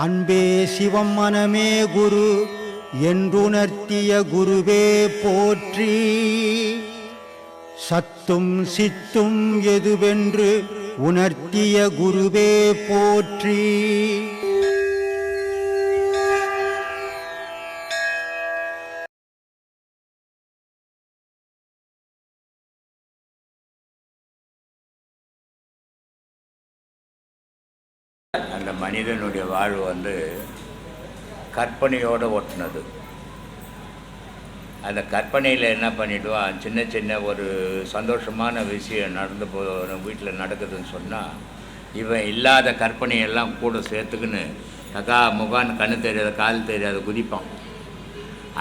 அன்பே சிவம் மனமே குரு என்றுணர்த்திய குருவே போற்றி. சத்தும் சித்தும் எதுவென்று உணர்த்திய குருவே போற்றி. அந்த மனிதனுடைய வாழ்வு கற்பனையோடு ஒட்டினது. அந்த கற்பனையில் என்ன பண்ணிவிடுவான், சின்ன சின்ன ஒரு சந்தோஷமான விஷயம் வீட்டில் நடக்குதுன்னு சொன்னால் இவன் இல்லாத கற்பனையெல்லாம் கூட சேர்த்துக்குன்னு கக்கா முகான்னு கண்ணு தெரியாத கால் தெரியாத குதிப்பான்.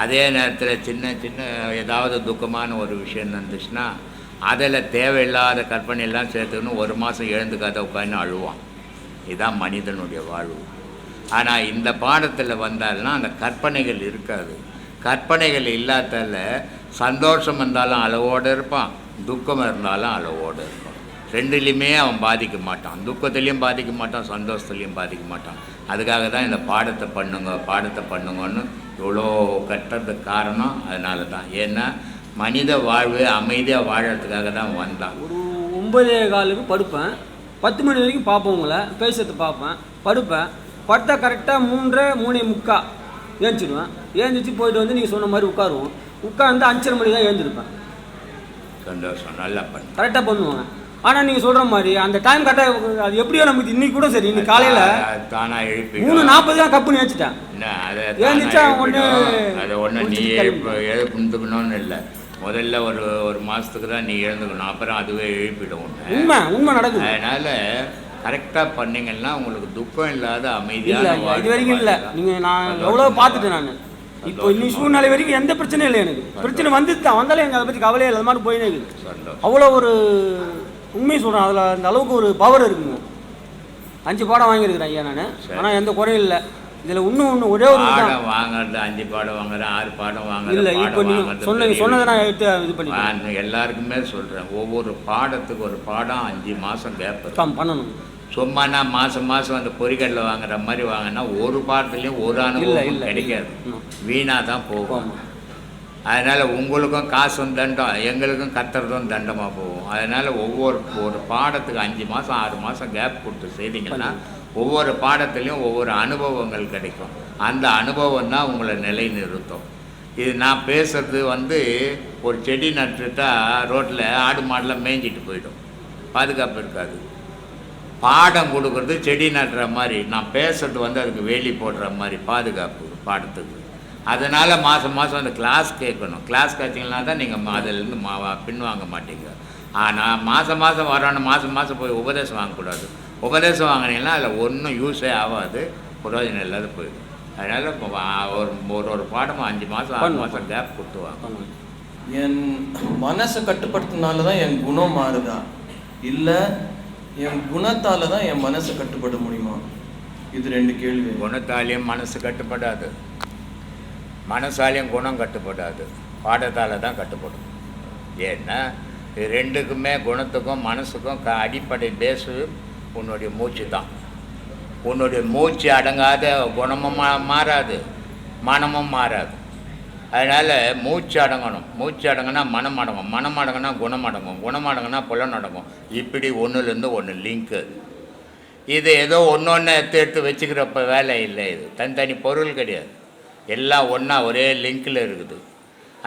அதே நேரத்தில் சின்ன சின்ன ஏதாவது துக்கமான ஒரு விஷயம் நடந்துச்சுன்னா அதில் தேவையில்லாத கற்பனையெல்லாம் சேர்த்துக்கணும் ஒரு மாதம் எழுந்துக்காத உட்காந்து அழுவான். இதுதான் மனிதனுடைய வாழ்வு. ஆனால் இந்த பாடத்தில் வந்தால்னா அந்த கற்பனைகள் இருக்காது. கற்பனைகள் இல்லாதால சந்தோஷம் இருந்தாலும் அளவோடு இருப்பான், துக்கம் இருந்தாலும் அளவோடு இருப்பான். ரெண்டுலேயுமே அவன் பாதிக்க மாட்டான். துக்கத்துலேயும் பாதிக்க மாட்டான், சந்தோஷத்துலேயும் பாதிக்க மாட்டான். அதுக்காக தான் இந்த பாடத்தை பண்ணுங்கன்னு இவ்வளோ கட்டுறதுக்கு காரணம் அதனால தான். ஏன்னா மனித வாழ்வு அமைதியாக வாழறதுக்காக தான் வந்தான். ஒரு 9:15 படுப்பேன், 10 மணி வரைக்கும் பார்ப்பேன், உங்களை பேசுறது பார்ப்பேன், படுப்பேன். படுத்தா கரெக்டாக 3:45 ஏஞ்சிடுவேன். ஏந்திரிச்சு போயிட்டு நீங்கள் சொன்ன மாதிரி உட்காருவோம். உட்காந்து 5:30 மணி தான் ஏந்திருப்பேன். சந்தோஷம், நல்லா பண்ணு, கரெக்டாக பண்ணுவாங்க. ஆனால் நீங்கள் சொல்கிற மாதிரி அந்த டைம் கரெக்டாக அது எப்படியோ நமக்கு இன்னைக்கு கூட சரி, இன்னைக்கு காலையில் தானாக எழுப்பி 3:40 தான் கப்புன்னு ஏச்சிட்டேன். ஏந்திரிச்சா ஒன்று நீ எழுப்புணுன்னு இல்லை, முதல்ல ஒரு மாதத்துக்கு தான் நீ எழுந்துக்கணும், அப்புறம் அதுவே எழுப்பிடும். உண்மை நடக்குது. அதனால் கரெக்டாக பண்ணிங்கன்னா உங்களுக்கு துக்கம் இல்லாத அமைதியாக இது வரைக்கும் இல்லை. நான் எவ்வளோ பார்த்துட்டேன். நான் இப்போ இன்னைக்கு சூழ்நிலை வரைக்கும் எந்த பிரச்சனையும் இல்லை. எனக்கு பிரச்சனை வந்தாலும் எனக்கு அதை பற்றி கவலையே இல்லாத மாதிரி போயினே இருக்குது. அவ்வளோ ஒரு உண்மையை சொல்கிறேன், அதில் அந்த அளவுக்கு ஒரு பவர் இருக்குங்க. 5 பாடம் வாங்கியிருக்கிறேன் ஐயா நான். ஆனால் எந்த குறையும் இல்லை. இதில் இன்னும் ஒரே ஒரு பாடம் வாங்குறது, 5 பாடம் வாங்குறேன், 6 பாடம் வாங்குறேன் இல்லை. இப்போ நீங்கள் சொன்னதை நான் எடுத்து இது பண்ணி எல்லாருக்குமே சொல்கிறேன், ஒவ்வொரு பாடத்துக்கு ஒரு பாடம் 5 மாதம் கேப் பண்ணணும். சும்மா நான் மாதம் அந்த பொறிக்கடலை வாங்குற மாதிரி வாங்கினா ஒரு பாடத்துலேயும் ஒரு அனுபவம் கிடைக்காது, வீணாக தான் போகும். அதனால் உங்களுக்கும் காசும் தண்டம், எங்களுக்கும் கத்துறதும் தண்டமாக போகும். அதனால் ஒரு பாடத்துக்கு 5 மாதம் 6 மாதம் கேப் கொடுத்து செய்தீங்கன்னா ஒவ்வொரு பாடத்துலேயும் ஒவ்வொரு அனுபவங்கள் கிடைக்கும். அந்த அனுபவம் தான் உங்களை நிலை நிறுத்தும். இது நான் பேசுகிறது ஒரு செடி நட்டுட்டா ரோட்டில் ஆடு மாடெலாம் மேய்ஞ்சிட்டு போயிடும், பாதுகாப்பு இருக்காது. பாடம் கொடுக்குறது செடி நட்டுற மாதிரி, நான் பேசுறது அதுக்கு வேலி போடுற மாதிரி பாதுகாப்பு பாடத்துக்கு. அதனால் மாதம் அந்த கிளாஸ் கேட்கணும். கிளாஸ் கேட்டிங்கன்னா தான் நீங்கள் அதிலேருந்து பின்வாங்க மாட்டீங்க. ஆனால் மாதம் வரணும், மாதம் போய் உபதேசம் வாங்கக்கூடாது. உபதேசம் வாங்கினீங்கன்னா அதில் ஒன்றும் யூஸே ஆகாது, பிரயோஜனம் இல்லாத போயிடும். அதனால் ஒரு பாடம் 5 மாதம் 6 மாதம் கேப் கொடுத்துவாங்க. என் மனசை கட்டுப்படுத்தினால தான் என் குணம் மாறுதா, இல்லை என் குணத்தால் தான் என் மனசை கட்டுப்பட முடியுமா? இது 2 கேள்வி. குணத்தாலையும் மனசு கட்டுப்படாது, மனசாலையும் குணம் கட்டுப்படாது, பாடத்தால் தான் கட்டுப்படும். ஏன்னா இது 2க்குமே, குணத்துக்கும் மனசுக்கும் அடிப்படை பேஸு உன்னுடைய மூச்சு தான். உன்னுடைய மூச்சு அடங்காத குணமும் மாறாது, மனமும் மாறாது. அதனால் மூச்சு அடங்கணும். மூச்சு அடங்கினா மனம் அடங்கும், மனம் அடங்கினா குணம் அடங்கும், குணம் அடங்கினா புலன் அடங்கும். இப்படி ஒன்றுலேருந்து ஒன்று லிங்க்கு. இது ஏதோ ஒன்று எடுத்து வச்சுக்கிறப்ப வேலை இல்லை. இது தனித்தனி பொருள் கிடையாது, எல்லாம் ஒன்றா ஒரே லிங்கில் இருக்குது.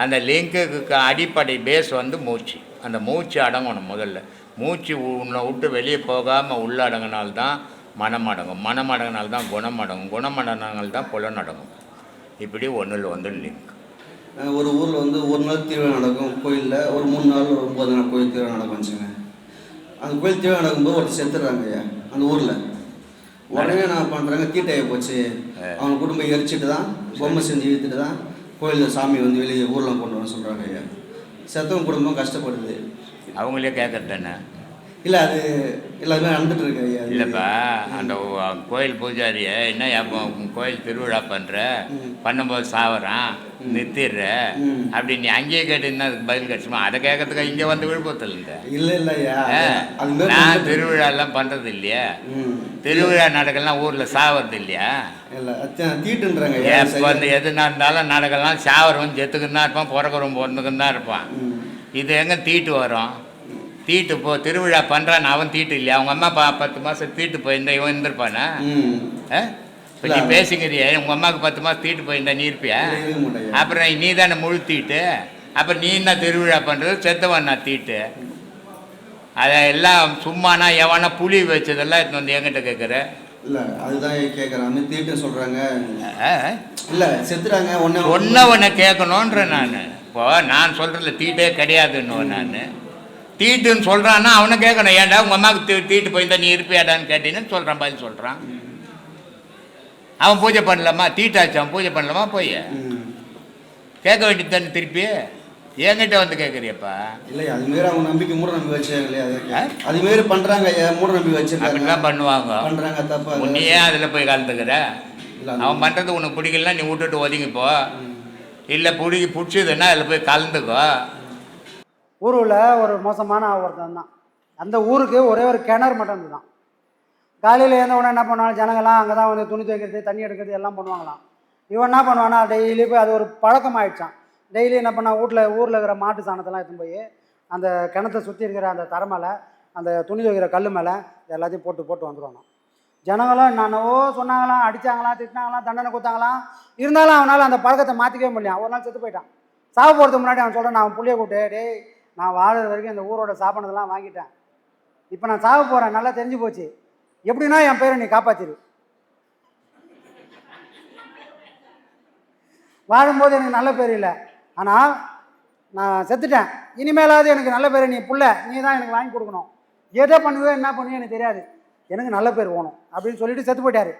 அந்த லிங்க்குக்கு அடிப்படை பேஸ் மூச்சு. அந்த மூச்சு அடங்கணும். முதல்ல மூச்சு உன்னை விட்டு வெளியே போகாமல் உள்ள அடங்கினால்தான் மனம் அடங்கும், மனம் அடங்கினால்தான் குணம் அடங்கும், குணம் அடங்கினால்தான் புலன் அடங்கும். இப்படி ஒன்றில் லிங்க். ஒரு ஊரில் ஒரு நாள் திருவிழா நடக்கும் கோயிலில், ஒரு 3 நாள் ஒரு 9 நாள் கோயில் திருவிழா நடக்கும் வச்சுங்க. அந்த கோயில் திருவிழா நடக்கும்போது ஒருத்தர் செத்துடுறாங்க ஐயா அந்த ஊரில். உடனே நான் பண்ணுறாங்க, தீட்டாகி போச்சு, அவங்க குடும்பம் எரிச்சிட்டு தான் பொம்மை செஞ்சு இழுத்துட்டு தான் கோயிலில் சாமி வெளியே ஊரில் கொண்டு வர சொல்கிறாங்க ஐயா. செத்தவங்க குடும்பம் கஷ்டப்படுது. அவங்களே கேட்குறது தானே. இல்லை அது எல்லாருமே நடந்துட்டு இருக்கு ஐயா. இல்லைப்பா, அந்த கோயில் பூஜாரிய என்ன அப்போ கோயில் திருவிழா பண்ணும்போது சாவறான் நிறுத்திடுற அப்படி நீ அங்கேயே கேட்டீங்கன்னா அதுக்கு பதில் கிடைச்சுமா? அதை கேட்கறதுக்கு இங்கே வந்து விழுப்புரத்தில் இருந்த இல்லை ஐயா, நான் திருவிழாலாம் பண்ணுறது இல்லையா? திருவிழா நாடகம்லாம் ஊரில் சாவறது இல்லையா? இல்லை தீட்டுன்றாங்க. இப்போ வந்து எது நடந்தாலும் நாடகம்லாம் சாவரவன் செத்துக்குன்னு தான் இருப்பான், பிறக்கிறவன் பிறந்துக்குன்னு தான் இருப்பான். இது எங்கே தீட்டு வரும்? தீட்டு திருவிழா பண்ணுறான்னு அவன் தீட்டு இல்லையா? அவங்க அம்மா 10 மாதம் தீட்டு போயிருந்தா இவன் இருந்திருப்பானா? இப்போ நீ பேசுங்கிறிய உங்கள் அம்மாவுக்கு 10 மாதம் தீட்டு போயிருந்தா நீ இருப்பியா? அப்புறம் நீ தானே முழு தீட்டு. அப்புறம் நீ என்ன திருவிழா பண்ணுறது? செத்தவன் நான் தீட்டு. அதை எல்லாம் சும்மானா எவனா புளி வச்சதெல்லாம் எடுத்து வந்து என்கிட்ட கேட்குற? இல்லை அதுதான் கேட்குறாங்க, தீட்டு சொல்கிறாங்க. இல்லை செத்துறாங்க ஒன்னவனை கேட்கணுன்ற நான். இப்போ நான் சொல்கிறதில்ல தீட்டே கிடையாதுன்னு நான் தீட்டுன்னு சொல்கிறான்னா அவனை கேட்கணும். ஏன்டா உங்கள் அம்மாவுக்கு தீட்டு போயிருந்தா நீ இருப்பியாடான்னு கேட்டீங்கன்னு சொல்கிறான், பதில் சொல்கிறான். அவன் பூஜை பண்ணலாமா? தீட்டாச்சு அவன் பூஜை பண்ணலாமா? போய் கேட்க வேண்டியது தானே திருப்பி. என்கிட்ட வந்து கேட்குறியப்பா? இல்லை அதுமாரி அவங்க நம்பிக்கை மூட நம்பி வச்சாங்க இல்லையா? அதுமாரி பண்ணுறாங்க ஐயா, மூட நம்பி வச்சுருக்காங்க. அப்படிலாம் பண்ணுவாங்க. பண்ணுறாங்க தப்பா. நீ ஏன் அதில் போய் கலந்துக்கிற? அவன் பண்ணுறது உனக்கு பிடிக்கலன்னா நீ விட்டுட்டு ஒதுங்கிப்போ. இல்லை பிடிச்சதுன்னா அதில் போய் கலந்துக்கோ. ஊரில் ஒரு மோசமான ஒருத்தன் தான். அந்த ஊருக்கு ஒரே ஒரு கிணறு மட்டும் இருந்துதான். காலையில் எழுந்த உடனே என்ன பண்ணுவாங்க ஜனங்கள்லாம் அங்கே தான் வந்து துணி துவைக்கிறது தண்ணி எடுக்கிறது எல்லாம் பண்ணுவாங்களாம். இவன் என்ன பண்ணுவானா டெய்லி போய் அது ஒரு பழக்கம் ஆகிடுச்சான். டெய்லி என்ன பண்ணா ஊரில் இருக்கிற மாட்டு சாணத்தெல்லாம் எடுத்துன்னு போய் அந்த கிணத்தை சுற்றி இருக்கிற அந்த தரை மேலே அந்த துணி துவைக்கிற கல் மேலே எல்லாத்தையும் போட்டு வந்துடுவாங்க. ஜனங்களும் என்னென்னவோ சொன்னாங்களாம், அடித்தாங்களாம், திட்டினாங்களாம், தண்டனை கொடுத்தாங்களாம். இருந்தாலும் அவனால் அந்த பழக்கத்தை மாற்றிக்கவே முடியல. ஒரு நாள் செத்து போயிட்டான். சாவு போகிறதுக்கு முன்னாடி அவன் சொல்கிறான், நான் அவன் புள்ளைய கூப்பிட்டு, டேய் நான் வாழற வரைக்கும் இந்த ஊரோட சாப்பாடுலாம் வாங்கிட்டேன், இப்போ நான் சாவு போகிறேன், நல்லா தெரிஞ்சு போச்சு, எப்படின்னா என் பேரை நீ காப்பாற்றிரு. வாழும்போது எனக்கு நல்ல பேர் இல்லை, ஆனால் நான் செத்துட்டேன், இனிமேலாவது எனக்கு நல்ல பேர் நீ புள்ள நீ தான் எனக்கு வாங்கி கொடுக்கணும், எதை பண்ணுவோ என்ன பண்ணுவோ எனக்கு தெரியாது, எனக்கு நல்ல பேர் வேணும் அப்படின்னு சொல்லிட்டு செத்து போயிட்டாரு.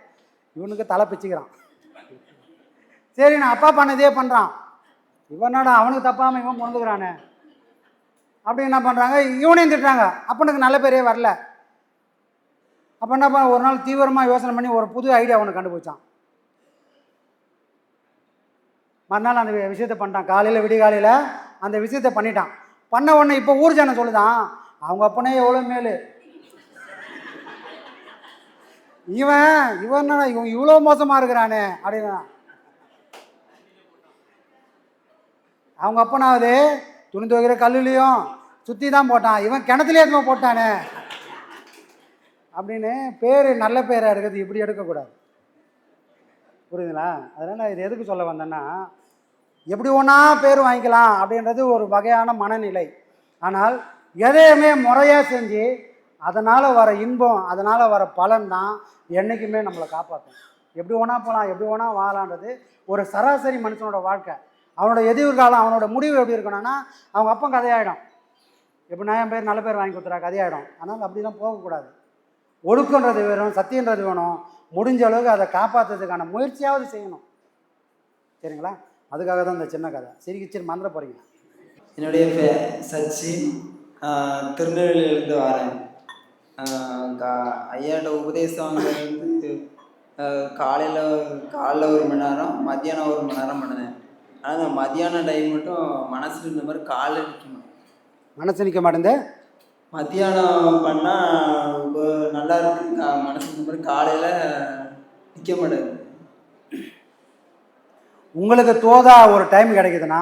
இவனுக்கு தலை பிச்சுக்கிறான். சரி நான் அப்பா பண்ணதே பண்ணுறான், இவனோட அவனுக்கு தப்பாமல் இவன் பிறந்துக்கிறானே அப்படி என்ன பண்ணுறாங்க, இவனையும் திட்டுறாங்க. அப்பனுக்கு நல்ல பேரே வரல. அப்போ என்ன பண்ண, ஒரு நாள் தீவிரமாக யோசனை பண்ணி ஒரு புது ஐடியா அவனுக்கு கண்டுபிடிச்சான். மறுநாள் அந்த விஷயத்தை பண்ணிட்டான். காலையில் விடிகாலையில் அந்த விஷயத்தை பண்ணிட்டான். பண்ண உடனே இப்போ ஊர் ஜனம் சொல்லுதான், அவங்க அப்பனே எவ்வளோ மேலு, இவன் இவ்வளோ மோசமாக இருக்கிறானே அப்படின்னா. அவங்க அப்பனாவது துணி துவைக்கிற கல்லுலேயும் சுற்றி தான் போட்டான், இவன் கிணத்துலேயே எதுவும் போட்டானே அப்படின்னு பேர் நல்ல பேராக இருக்கிறது இப்படி எடுக்கக்கூடாது. புரியுதுங்களா? அதனால் இது எதுக்கு சொல்ல வந்தேன்னா, எப்படி ஒன்றா பேர் வாங்கிக்கலாம் அப்படின்றது ஒரு வகையான மனநிலை. ஆனால் எதையுமே முறையாக செஞ்சு அதனால் வர இன்பம், அதனால் வர பலன் தான் என்றைக்குமே நம்மளை காப்பாற்றும். எப்படி ஒன்றா போகலாம், எப்படி ஒன்றா வாழலான்றது ஒரு சராசரி மனுஷனோட வாழ்க்கை. அவனோட எதிர்காலம், அவனோட முடிவு எப்படி இருக்கணும்னா, அவங்க அப்பன் கதையாயிடும். எப்படின்னா என் பேர் நல்ல பேர் வாங்கி கொடுத்துறா கதையாயிடும். ஆனால் அப்படிலாம் போகக்கூடாது. ஒழுக்கன்றது வேணும், சத்தியன்றது வேணும். முடிஞ்ச அளவுக்கு அதை காப்பாற்றுறதுக்கான முயற்சியாவது செய்யணும். சரிங்களா? அதுக்காக தான் இந்த சின்ன கதை. சிரிக்கிச்சு மறந்துட போகிறீங்க. என்னுடைய பேர் சச்சி, திருநெல்வேலியிலேருந்து வரேன். ஐயாட்ட உபதேசம் வந்து காலையில் 1 மணி நேரம், மத்தியானம் 1 மணி நேரம் பண்ணுவேன். ஆனால் அந்த மத்தியான டைம் மட்டும் மனசில் இந்த மாதிரி காலைல நிற்கணும். மனசு நிற்க மாட்டேங்குது. மத்தியானம் பண்ணால் நல்லா இருக்கு, மனசு இந்த மாதிரி காலையில் நிற்க மாட்டேங்குது. உங்களுக்கு தோதா ஒரு டைம் கிடைக்குதுன்னா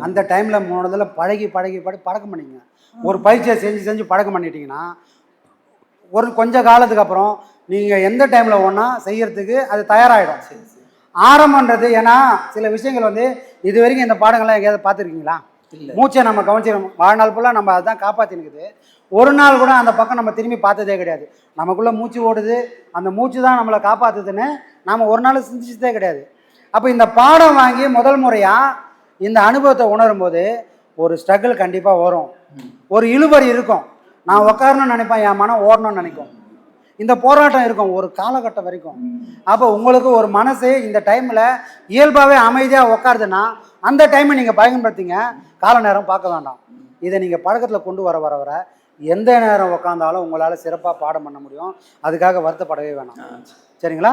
அந்த டைமில் முதல்ல பழக்கம் பண்ணிங்க. ஒரு பயிற்சியை செஞ்சு பழக்கம் பண்ணிட்டீங்கன்னா ஒரு கொஞ்சம் காலத்துக்கு அப்புறம் நீங்கள் எந்த டைமில் ஒன்றா செய்யறதுக்கு அது தயாராகிடும். ஆரம்பன்றது ஏன்னா சில விஷயங்கள் வந்து இது வரைக்கும் இந்த பாடங்கள்லாம் எங்கேயாவது பார்த்துருக்கீங்களா? மூச்சை நம்ம கவனிச்சிடும். வாழ்நாள் ஃபுல்லாக நம்ம அதுதான் காப்பாற்றினுக்குது. ஒரு நாள் கூட அந்த பக்கம் நம்ம திரும்பி பார்த்ததே கிடையாது. நமக்குள்ளே மூச்சு ஓடுது, அந்த மூச்சு தான் நம்மளை காப்பாற்றுதுன்னு நாம் ஒரு நாள் சிந்திச்சதே கிடையாது. அப்போ இந்த பாடம் வாங்கி முதல் முறையாக இந்த அனுபவத்தை உணரும்போது ஒரு ஸ்ட்ரகிள் கண்டிப்பாக வரும், ஒரு இழுபறி இருக்கும். நான் உட்காரணும்னு நினைப்பேன், என் மனம் ஓடணும்னு நினைக்கும். இந்த போராட்டம் இருக்கும் ஒரு காலகட்டம் வரைக்கும். அப்போ உங்களுக்கு ஒரு மனசு இந்த டைமில் இயல்பாகவே அமைதியாக உட்காருதுன்னா அந்த டைமை நீங்கள் பயன்படுத்திங்க. கால நேரம் பார்க்க வேண்டாம். இதை நீங்கள் பழக்கத்தில் கொண்டு வர எந்த நேரம் உக்காந்தாலும் உங்களால் சிறப்பாக பாடம் பண்ண முடியும். அதுக்காக வருத்தப்படவே வேணாம். சரிங்களா?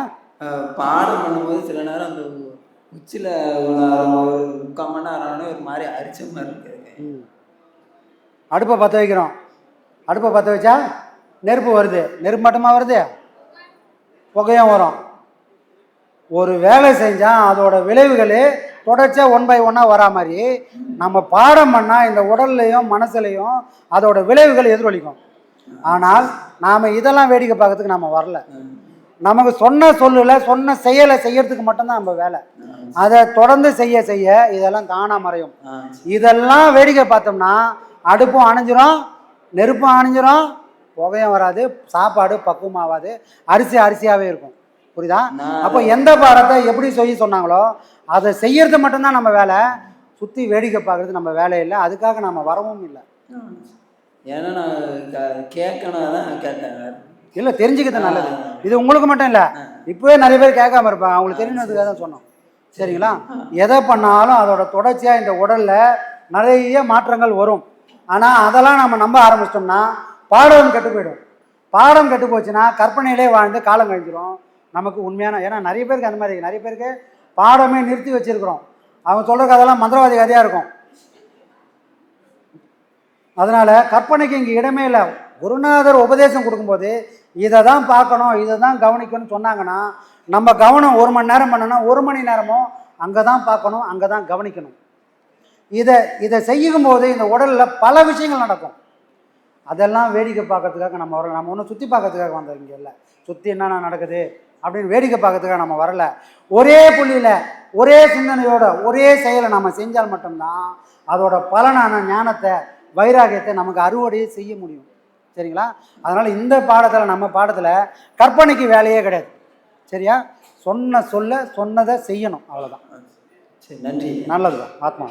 பாடம் பண்ணும்போது சில நேரம் அந்த உச்சியில் ஒரு 3/4 மணி நேரம் ஆனோடனே ஒரு மாதிரி அரிச்ச மாதிரி இருக்குது. அடுப்பை பற்ற வைக்கிறோம். அடுப்பை பற்ற வச்சா நெருப்பு வருது. நெருப்பு மட்டுமா வருது, புகையும் வரும். ஒரு வேலை செஞ்சால் அதோட விளைவுகள் தொடர்ச்சியாக 1 by 1 வரா மாதிரி நம்ம பாடம் பண்ணால் இந்த உடல்லையும் மனசுலையும் அதோட விளைவுகள் எதிரொலிக்கும். ஆனால் நாம் இதெல்லாம் வேடிக்கை பார்க்கறதுக்கு நம்ம வரல. நமக்கு சொன்ன சொல்லல சொன்ன செயலை செய்யறதுக்கு மட்டும்தான் நம்ம வேலை. அதை தொடர்ந்து செய்ய செய்ய இதெல்லாம் தானாக மறையும். இதெல்லாம் வேடிக்கை பார்த்தோம்னா அடுப்பும் அணைஞ்சிரும், நெருப்பும் அணைஞ்சிரும், புகையும் வராது, சாப்பாடு பக்குவமாகாது, அரிசியாகவே இருக்கும். புரியுதா? அப்போ எந்த பாடத்தை எப்படி செய்ய சொன்னாங்களோ அதை செய்யறது மட்டும்தான் நம்ம வேலை. சுற்றி வேடிக்கை பார்க்கறது நம்ம வேலை இல்லை. அதுக்காக நம்ம வரவும் இல்லை. ஏன்னா நான் கேட்கணும் தான் கேட்டேன். இல்லை, தெரிஞ்சுக்கிறது நல்லது. இது உங்களுக்கு மட்டும் இல்லை, இப்போவே நிறைய பேர் கேட்காம இருப்பாங்க. அவங்களுக்கு தெரியணுன்றதுக்காக தான் சொன்னோம். சரிங்களா? எதை பண்ணாலும் அதோட தொடர்ச்சியாக இந்த உடலில் நிறைய மாற்றங்கள் வரும். ஆனால் அதெல்லாம் நம்ம நம்ப ஆரம்பிச்சிட்டோம்னா பாடம் கெட்டு போயிடும். பாடம் கெட்டு போச்சுன்னா கற்பனையிலே வாழ்ந்து காலம் கழிஞ்சிரும். நமக்கு உண்மையான, ஏன்னா நிறைய பேருக்கு அந்த மாதிரி, நிறைய பேருக்கு பாடமே நிறுத்தி வச்சிருக்கிறோம். அவங்க சொல்கிற கதையெல்லாம் மந்திரவாதி கதையாக இருக்கும். அதனால் கற்பனைக்கு இங்கே இடமே இல்லை. குருநாதர் உபதேசம் கொடுக்கும்போது இதை தான் பார்க்கணும், இதை தான் கவனிக்கணும்னு சொன்னாங்கன்னா நம்ம கவனம் 1 மணி நேரம் பண்ணோன்னா 1 மணி நேரமும் அங்கே தான் பார்க்கணும், அங்கே தான் கவனிக்கணும். இதை செய்யும்போது இந்த உடலில் பல விஷயங்கள் நடக்கும். அதெல்லாம் வேடிக்கை பார்க்கறதுக்காக நம்ம வரல. நம்ம ஒன்றும் சுற்றி பார்க்கறதுக்காக வந்தோம் இங்கே இல்லை. சுற்றி என்னென்ன நடக்குது அப்படின்னு வேடிக்கை பார்க்கறதுக்காக நம்ம வரல. ஒரே புள்ளியில் ஒரே சிந்தனையோட ஒரே செயலை நம்ம செஞ்சால் மட்டும்தான் அதோட பலனான ஞானத்தை வைராகியத்தை நமக்கு அறுவடையே செய்ய முடியும். சரிங்களா? அதனால் இந்த பாடத்தில், நம்ம பாடத்தில் கற்பனைக்கு வேலையே கிடையாது. சரியா? சொன்னதை செய்யணும், அவ்வளோதான். சரி, நன்றி. நல்லதுதான். ஆத்மா.